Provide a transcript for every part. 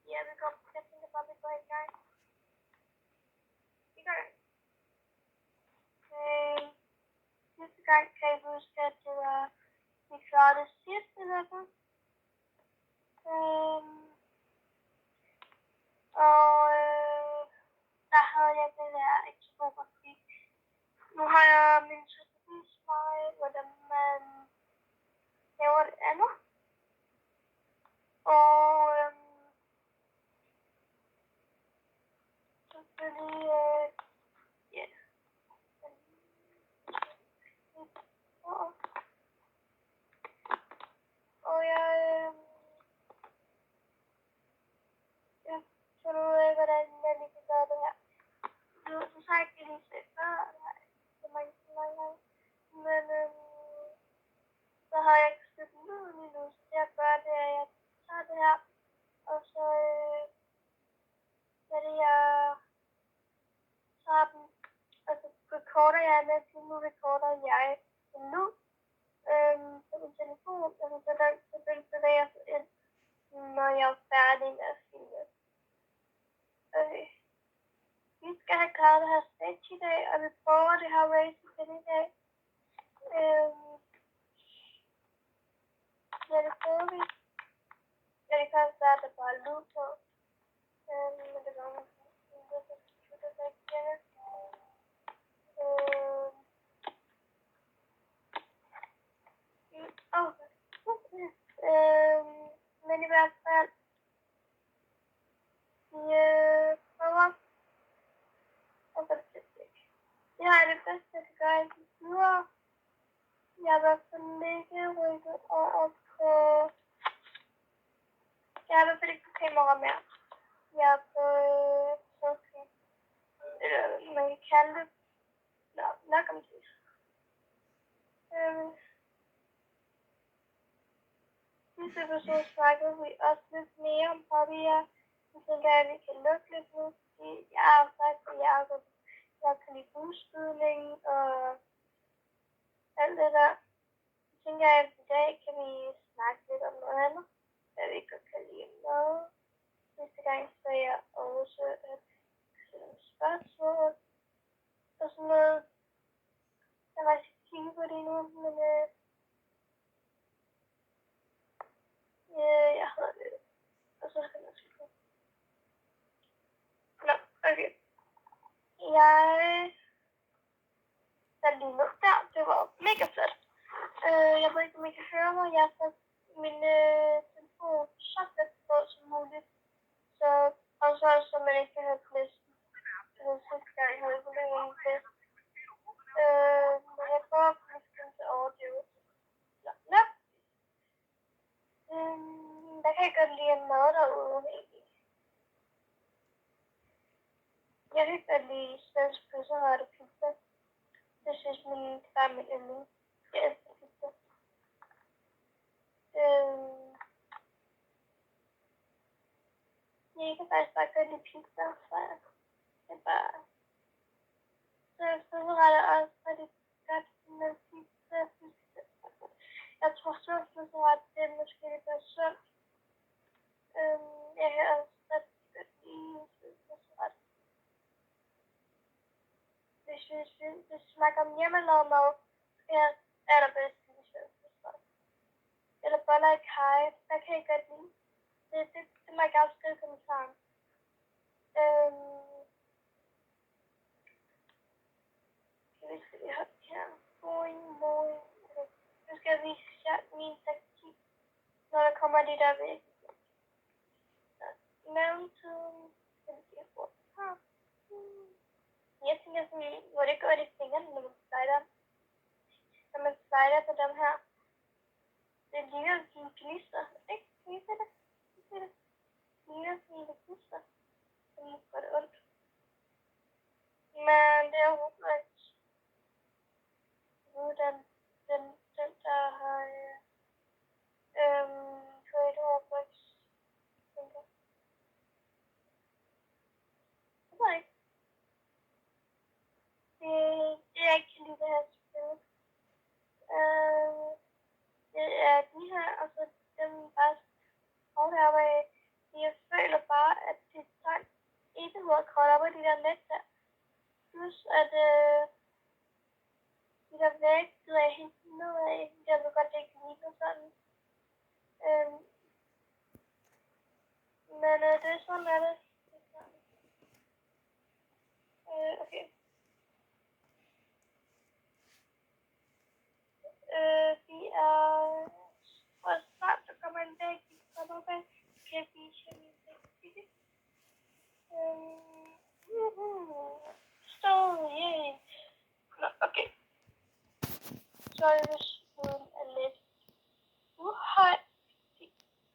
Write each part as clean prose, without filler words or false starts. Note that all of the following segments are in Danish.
Ja, vi går på jeg tænker bare, vi går i gang. Vi går i gang. Sidste gang kan jeg huske, at det var vi klarede det sidste level. Der havde jeg det der ikke så god grafik. Nu har jeg min søster vist mig, hvordan man laver det andet. Og selvfølgelig, ja. Og jeg finder ud af, hvordan jeg lige kan gøre det her. Du sagde ikke det lige set før, det var ikke så mange gange. Men så har jeg ikke styrt lyden endnu, så det jeg gør, det er, at jeg tager det her, og så er det, jeg tager den, og så recorder jeg, mens nu recorder jeg en lyd på min telefon, og så den bevæger sig ind, når jeg er færdig med at filme. Okay. Vi skal have klaret det her stage i dag, og vi prøver det her race igen i dag. Ja, det prøver vi. Ja, det kan også være, at der bare er lyd på. Men det var noget, der ikke kender. Men i hvert fald, vi prøver at få det til at stikke. Det har jeg det bedste, jeg kan gøre indtil videre. Jeg har i hvert fald ikke rykket over på... Jeg har i hvert fald ikke på kamera mere. Jeg er på selfie. Eller man kan kalde det. Nok om det. Sidste episode snakkede vi også lidt mere om hobbyer. Jeg tænker, at vi kan lukke lidt nu, fordi jeg har sagt, at jeg kan lide bueskydning og alt det der. Jeg tænker, at i dag kan vi snakke lidt om noget andet, hvad vi godt kan lide noget. Sidste gang sagde jeg også, at jeg spørgsmål og sådan noget. Jeg var ikke kigge på det endnu, men jeg havde det. Og så skal jeg skrive. Nå, okay. Jeg satte lige ned der. Det var mega flot. Jeg ved ikke, om I kan høre mig. Jeg har sat min telefon så fedt på som muligt. Så man ikke kan høre knæsten. Det var sidste gang, jeg havde problemer med det. Men jeg prøver at blive til overdøvelse. Nå. Der kan jeg godt lide en mad derude, egentlig. Jeg kan godt lide svensk pølseret og pizza. Det synes min far er min yndling. Jeg elsker pizza. Jeg kan faktisk bare godt lide pizza, så det er bare... Så pølseret er også rigtig godt med pizza. Jeg tror så pølseret, det er måske lidt mere sundt. Jeg kan også rigtig godt lide pølseret. Hvis vi snakker om hjemmelavet mad, så er jeg allerbedst lide pølseret. Eller boller i kaj, der kan jeg godt lide. Det må jeg gerne skrive i kommentaren. Skal vi se her. Boing. Nu skal jeg vise jer min taktik, når der kommer de der væk. I mellemtiden skal vi se her. Jeg tænker sådan, hvor det går i fingrene, når man slider. Når man slider på dem her. Det ligner sådan en gnister, ikke? Kan I se det? Det ligner sådan en gnister. Det går det ondt. Men måde kravle op af de der net der. Plus at de der væg gider jeg helt nedad. Jeg ved godt, det ikke ligner sådan. Men det er sådan, er det. Okay. Vi er snart, der kommer en dag, vi kommer op af. Kan jeg vise jer min dag? Så, yay. Nå, okay. Så er det lyden er lidt uhøj.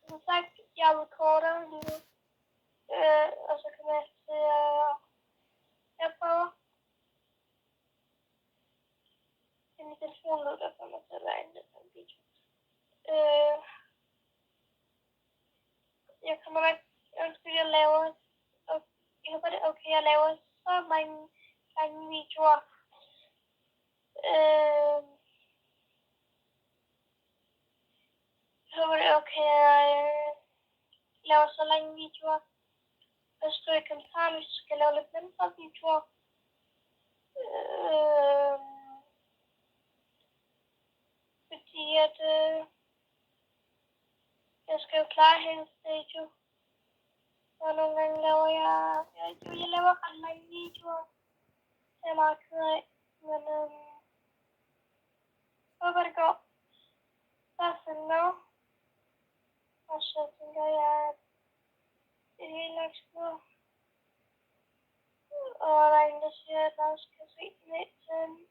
Som sagt, jeg recorder lige nu. Og så kan man se, jeg prøver. En telefon lød der for mig til at være en lidt en video. Jeg kommer nok, jeg laver, og jeg håber det er okay, jeg laver så mange videoer. Jeg håber det er okay, jeg laver så lange videoer. Og skriv i kommentaren, hvis du skal lave lidt mindre videoer. Fordi at jeg skal jo klare hele stage. Og nogle gange laver jeg laver ret lange videoer. Det er jeg meget ked af. Men håber det går. That's enough. Og så tænker jeg, at det hele nok skal gå. Og der er en, der siger, at der skal se ned til.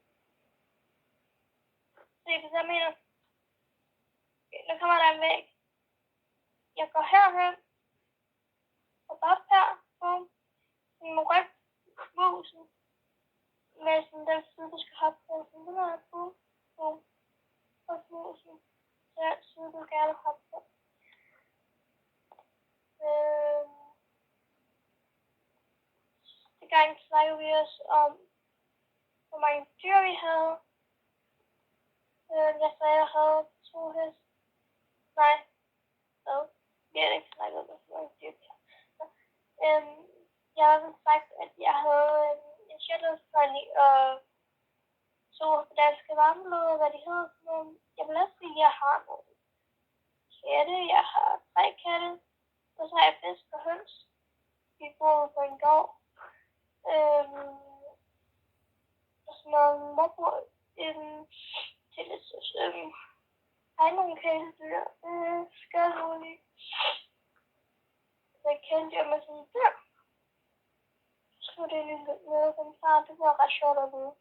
Se, hvis jeg mener. Okay, nu kommer der en væg. Jeg går herhen. Og op her. Bum. Jeg må rykke musen. Med sådan den side, du skal hoppe på. Sådan der. Bum. Bum. Og musen. Så den side, du gerne hoppe på. Det gang snakkede vi også om, hvor mange dyr vi havde. Jeg sagde, at jeg havde 2 heste. Nej, hvad? Vi har ikke snakket om, hvor mange dyr vi havde. Jeg har også sagt, at jeg havde en shetland pony og 2 danske varmelåder, hvad de hedder. Jeg vil også sige, at jeg har nogle katte. Jeg har 3 katte. Og så har jeg fisk og høns. Vi bor på en gård. Og sådan noget morbrød til lidt så har nogle kæledyr. Skød muligt. Så jeg kendte med sådan en dyr. Så det lige lidt med kommentarer. Det var ret sjovt at vide.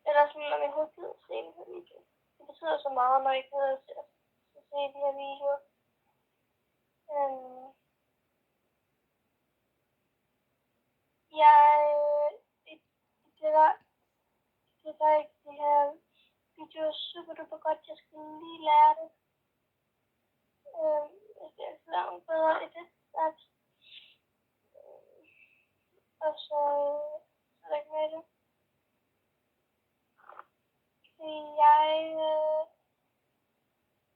Eller sådan, når min hoved gider at se den her video. Det betyder så meget, når jeg gider at se de her videoer. Det var ikke de her videoer super duper godt. Jeg skal lige lære det. Jeg skal langt bedre i det. Og så er der ikke med det. Fordi jeg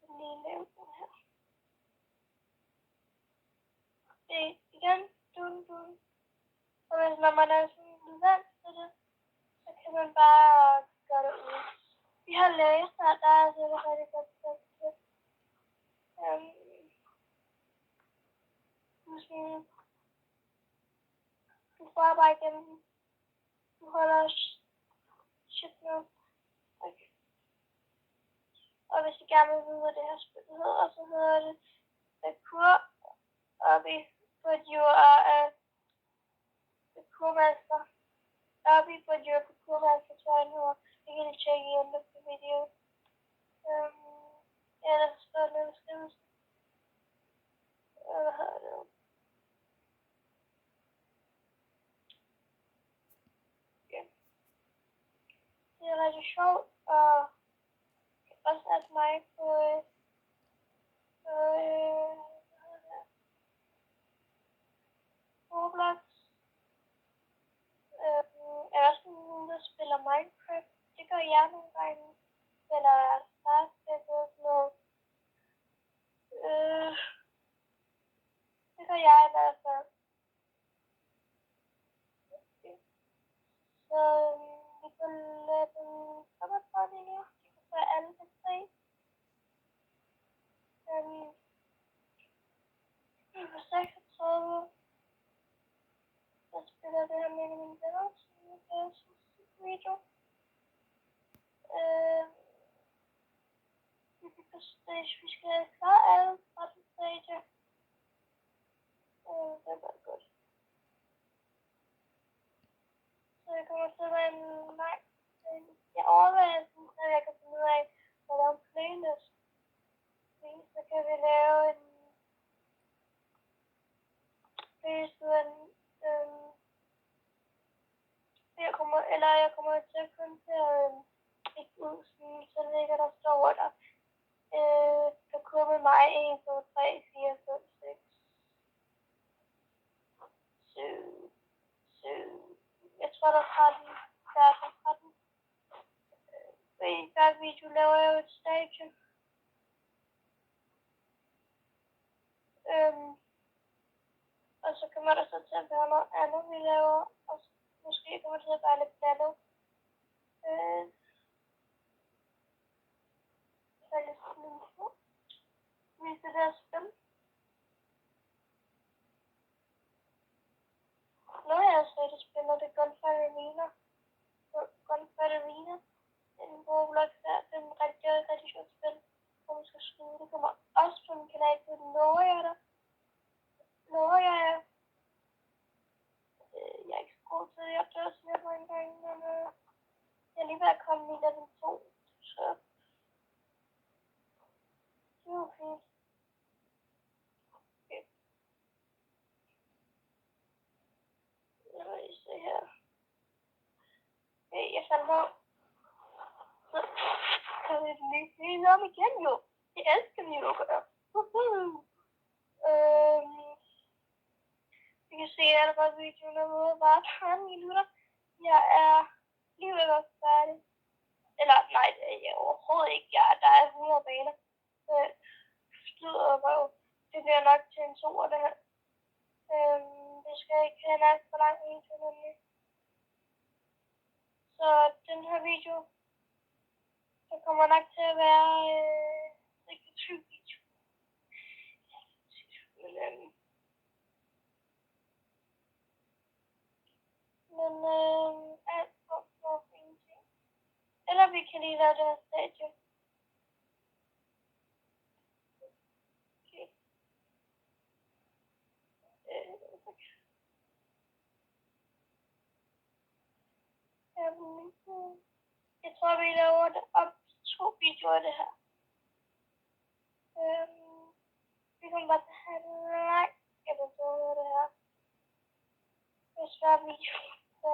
vil lige lave den her. Det igen. Dun. Og hvis når man er sådan vant til det, så kan man bare gøre det ud. Vi har læst, og der er sikkert rigtig godt til. Du får bare igennem. Du holder shit nu. Okay. Og hvis I gerne vil vide, hvad det her spil hedder, så hedder det The Kur Obi, but you are the Kurmaster. Obi, but you're the Kurmaster, så jeg nu jeg kan tjekke i under på video. Ja, der står noget skrivelse. Hvad hedder det? Ja. Det er rigtig sjovt, og også at mig på Roblox. Er også nogen, der spiller Minecraft. Det gør jeg nogle gange. Eller Starstep og sådan noget. Det gør jeg i hvert fald. video. Vi skal klare alle 13 stager. Det er bare godt. Så jeg kommer til at være en lang. Jeg overvejer, at jeg kan finde ud af, at lave en playlist. Så kan vi lave en playlist, jeg kommer til at kun til at lægge ud, så ligger der står der. Der kommer mig 1, 2, 3, 4, 5, 6, 7, 7. Jeg tror, der er 13. Der er 13. I hver video laver jeg jo et stadie. Og så kommer der så til at være noget andet, vi laver. Og måske kommer det til at være lidt blandet. Så er lidt sådan på. Vise det der spil. Nå, jeg så det spiller det Gunfire Arena. Gunfire Arena. En Roblox der. Det er en rigtig sjovt spil. Hvor man skal skyde. Det kommer også på min kanal. Det lover jeg dig. Lover jeg jer. Jeg er ikke så god til det. Jeg dør sådan på en gang. Men jeg er lige ved at komme i level 2. Så det er jo fint. Okay. Lad mig lige se her. Okay, jeg faldt ned. Så kan vi lige om igen jo. Det elsker vi jo at gøre. Vi kan se allerede videoen er ude bare 13 minutter. Jeg er lige ved at være færdig. Eller nej, det er jeg overhovedet ikke. Der er 100 baner. Slud og røv. Det bliver nok til en 2 det her. Det skal ikke have en alt for lang video nemlig. Så den her video, der kommer nok til at være 26 video. Men alt for ingenting. Eller vi kan lige lave det her stadie. Jeg tror, vi laver det op 2 videoer det her. Vi kommer bare til at have en lang episode det her. Det er svært video. Så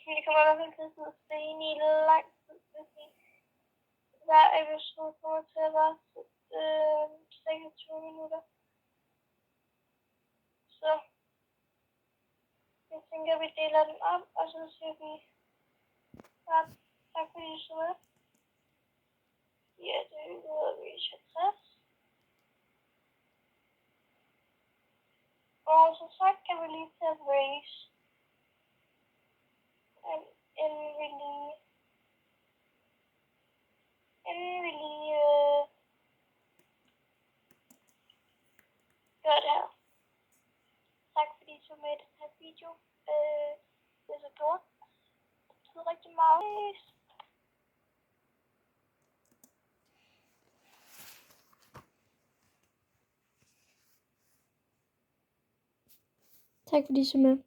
vi kommer i hvert fald til at se ind i lang tid. Hver episode kommer til at være 26 minutter. Så jeg tænker, vi deler den op, og så siger vi tak fordi I så med. Ja, det hedder vi 60. Og som sagt kan vi lige tage race. Inden vi lige gør det her. Tak fordi I så med i den her video. Det er så stort. Det betyder rigtig meget. Tak fordi I så med.